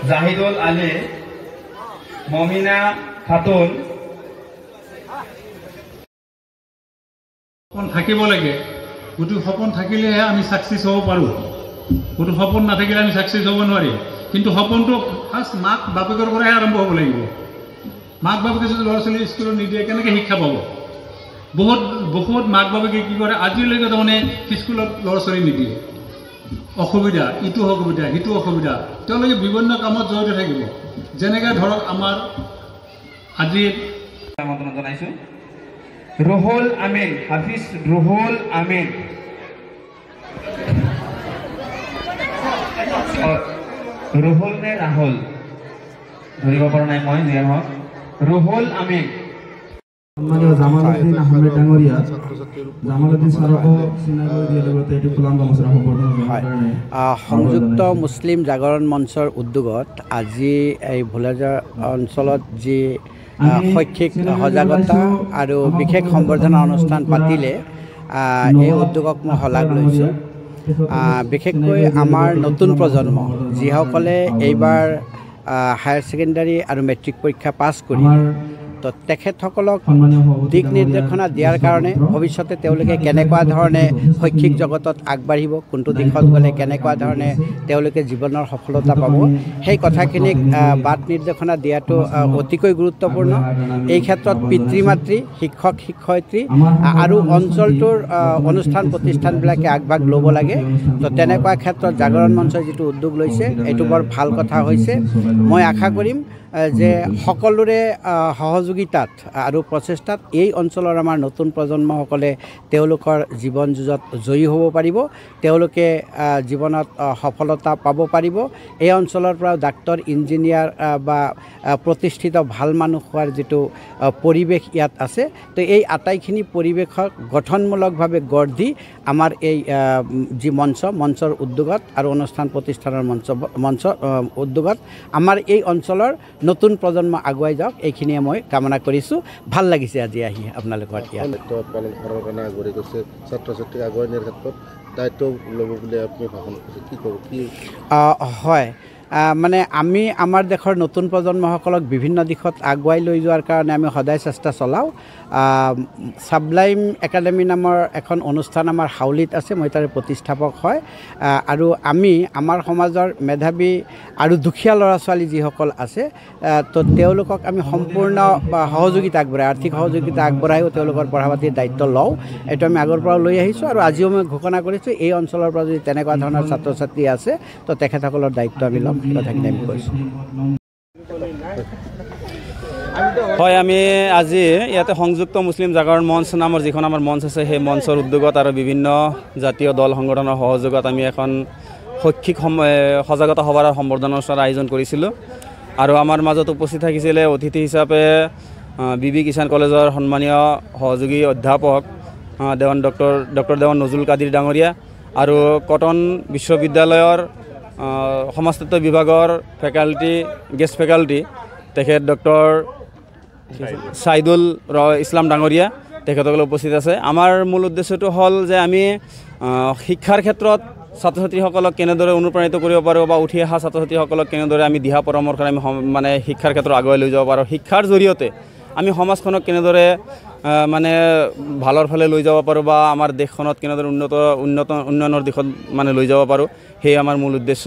জাহিদুল আলী, মমিনা খাতুন। সপোন থাকিব লাগে, গোটেই সপোন থাকিলেহে আমি ছাকচেছ হ'ব পাৰোঁ। গোটেই সপোন নাথাকিলে আমি ছাকচেছ হ'ব নোৱাৰিম। কিন্তু সপোনটো ফাৰ্ষ্ট মাক বাপেকৰ পৰাই আৰম্ভ হ'ব লাগিব। মাক বাপেকে যদি ল'ৰা ছোৱালী স্কুলত নিদিয়ে কেনেকৈ শিক্ষা পাব? বহুত মাক বাপেকে কি কৰে, আজিলৈকে তাৰমানে স্কুলত ল'ৰা ছোৱালী নিদিয়ে। অসুবিধা, ইটো অসুবিধা সিটো অসুবিধা, তেওঁলোকে বিভিন্ন কামত জড়িত থাকিব। যেনেকৈ ধৰক আমাৰ আজি আমন্ত্ৰণ জনাইছোঁ ৰুহুল আমিন, হাফিজ ৰুহুল আমিন। ৰুহুল নে ৰাহুল ধৰিব পৰা নাই মই, যিয়ে হওক ৰুহুল আমিন। সম্মানীয় জামালউদ্দিন আহমেদ ডাঙৰীয়া, জামালউদ্দিন ছাৰকো চিনাকি কৰি দিয়াৰ লগতে এইটো ফুলাম গামোচা সম্বৰ্ধনা জনোৱাৰ কাৰণে সংযুক্ত মুছলিম জাগৰণ মঞ্চৰ উদ্যোগত আজি এই ভোলাজাৰ অঞ্চলত যি শৈক্ষিক সজাগতা আৰু বিশেষ সম্বৰ্ধনা অনুষ্ঠান পাতিলে, এই উদ্যোগক মই শলাগ লৈছোঁ। বিশেষকৈ আমাৰ নতুন প্ৰজন্ম যিসকলে এইবাৰ হায়াৰ ছেকেণ্ডাৰী আৰু মেট্ৰিক পৰীক্ষা পাছ কৰি, তো তেখেতসকলক দিক নিৰ্দেশনা দিয়াৰ কাৰণে ভৱিষ্যতে তেওঁলোকে কেনেকুৱা ধৰণে শৈক্ষিক জগতত আগবাঢ়িব, কোনটো দিশত গ'লে কেনেকুৱা ধৰণে তেওঁলোকে জীৱনৰ সফলতা পাব, সেই কথাখিনিক বাট নিৰ্দেশনা দিয়াটো অতিকৈ গুৰুত্বপূৰ্ণ। এই ক্ষেত্ৰত পিতৃ মাতৃ, শিক্ষক শিক্ষয়িত্ৰী আৰু অঞ্চলটোৰ অনুষ্ঠান প্ৰতিষ্ঠানবিলাকে আগভাগ ল'ব লাগে। তো তেনেকুৱা ক্ষেত্ৰত জাগৰণ মঞ্চই যিটো উদ্যোগ লৈছে এইটো বৰ ভাল কথা হৈছে। মই আশা কৰিম যে সকলোৰে সহযোগিতাত আৰু প্ৰচেষ্টাত এই অঞ্চলৰ আমাৰ নতুন প্ৰজন্মসকলে তেওঁলোকৰ জীৱন যুঁজত জয়ী হ'ব পাৰিব, তেওঁলোকে জীৱনত সফলতা পাব পাৰিব। এই অঞ্চলৰ পৰাও ডাক্তৰ, ইঞ্জিনিয়াৰ বা প্ৰতিষ্ঠিত ভাল মানুহ হোৱাৰ যিটো পৰিৱেশ ইয়াত আছে, তো এই আটাইখিনি পৰিৱেশক গঠনমূলকভাৱে গঢ় দি আমাৰ এই যি মঞ্চৰ উদ্যোগত আৰু অনুষ্ঠান প্ৰতিষ্ঠানৰ মঞ্চ উদ্যোগত আমাৰ এই অঞ্চলৰ নতুন প্ৰজন্ম আগুৱাই যাওক, এইখিনিয়ে মই কামনা কৰিছোঁ। ভাল লাগিছে আজি আহি আপোনালোকৰ ইয়াত। পালন কৰাৰ কাৰণে আগবাঢ়ি গৈছে, ছাত্ৰ ছাত্ৰীক আগুৱাই নিয়াৰ ক্ষেত্ৰত দায়িত্ব ল'ব বুলি আপুনি ভাষণ কৰিছে, কি ক'ব? কি হয়, মানে আমি আমাৰ দেশৰ নতুন প্ৰজন্মসকলক বিভিন্ন দিশত আগুৱাই লৈ যোৱাৰ কাৰণে আমি সদায় চেষ্টা চলাওঁ। ছাবলাইম একাডেমি নামৰ এখন অনুষ্ঠান আমাৰ হাউলিত আছে, মই তাৰে প্ৰতিষ্ঠাপক হয়। আৰু আমি আমাৰ সমাজৰ মেধাৱী আৰু দুখীয়া ল'ৰা ছোৱালী যিসকল আছে, তো তেওঁলোকক আমি সম্পূৰ্ণ সহযোগিতা আগবঢ়াই, আৰ্থিক সহযোগিতা আগবঢ়াইও তেওঁলোকৰ পঢ়া পাতিৰ দায়িত্ব লওঁ। এইটো আমি আগৰ পৰাও লৈ আহিছোঁ আৰু আজিও মই ঘোষণা কৰিছোঁ এই অঞ্চলৰ পৰা যদি তেনেকুৱা ধৰণৰ ছাত্ৰ ছাত্ৰী আছে, তো তেখেতসকলৰ দায়িত্ব আমি ল'ম। কথাখিনি আমি কৈছোঁ। হয়, আমি আজি ইয়াতে সংযুক্ত মুছলিম জাগৰণ মঞ্চ নামৰ যিখন আমাৰ মঞ্চ আছে, সেই মঞ্চৰ উদ্যোগত আৰু বিভিন্ন জাতীয় দল সংগঠনৰ সহযোগত আমি এখন শৈক্ষিক সজাগতা সভাৰ সম্বৰ্ধনা অনুষ্ঠানৰ আয়োজন কৰিছিলোঁ। আৰু আমাৰ মাজত উপস্থিত থাকিছিলে অতিথি হিচাপে বি কিষাণ কলেজৰ সন্মানীয় সহযোগী অধ্যাপক ডক্টৰ দেৱান নজৰুল কাদিৰ ডাঙৰীয়া আৰু কটন বিশ্ববিদ্যালয়ৰ সমাজতত্ব বিভাগৰ গেষ্ট ফেকাল্টি তেখেত ডক্টৰ ছাইদুল ইছলাম ডাঙৰীয়া, তেখেতসকলে উপস্থিত আছে। আমাৰ মূল উদ্দেশ্যটো হ'ল যে আমি শিক্ষাৰ ক্ষেত্ৰত ছাত্ৰ ছাত্ৰীসকলক কেনেদৰে অনুপ্ৰাণিত কৰিব পাৰোঁ বা উঠি অহা ছাত্ৰ ছাত্ৰীসকলক কেনেদৰে আমি দিহা পৰামৰ্শ আমি মানে শিক্ষাৰ ক্ষেত্ৰত আগুৱাই লৈ যাব পাৰোঁ, শিক্ষাৰ জৰিয়তে আমি সমাজখনক কেনেদৰে মানে ভালৰ ফালে লৈ যাব পাৰোঁ বা আমাৰ দেশখনত কেনেদৰে উন্নয়নৰ দিশত মানে লৈ যাব পাৰোঁ, সেই আমাৰ মূল উদ্দেশ্য।